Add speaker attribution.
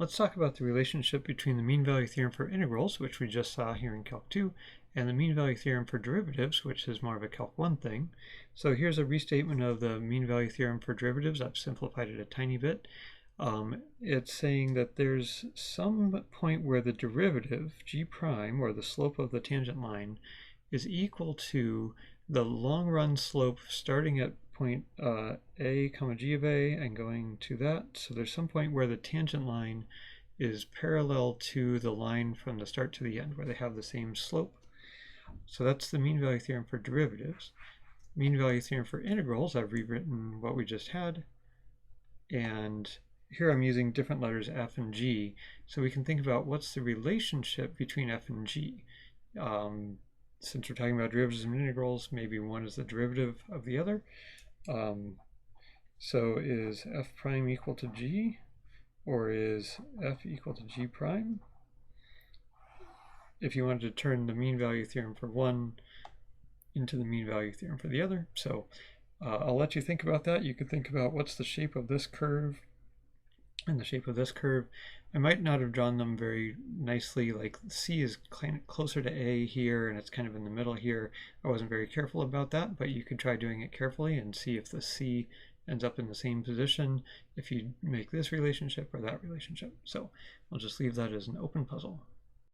Speaker 1: Let's talk about the relationship between the mean value theorem for integrals, which we just saw here in Calc 2, and the mean value theorem for derivatives, which is more of a Calc 1 thing. So here's a restatement of the mean value theorem for derivatives. I've simplified it a tiny bit. It's saying that there's some point where the derivative, g prime, or the slope of the tangent line, is equal to the long-run slope starting at point a comma g of a and going to that. So there's some point where the tangent line is parallel to the line from the start to the end, where they have the same slope. So that's the mean value theorem for derivatives. Mean value theorem for integrals, I've rewritten what we just had, and here I'm using different letters f and g, so we can think about what's the relationship between f and g. Since we're talking about derivatives and integrals, maybe one is the derivative of the other. So is f prime equal to g, or is f equal to g prime? If you wanted to turn the mean value theorem for one into the mean value theorem for the other. So I'll let you think about that. You could think about what's the shape of this curve and the shape of this curve. I might not have drawn them very nicely, like C is kind of closer to A here and it's kind of in the middle here. I wasn't very careful about that, but you could try doing it carefully and see if the C ends up in the same position if you make this relationship or that relationship. So I'll just leave that as an open puzzle.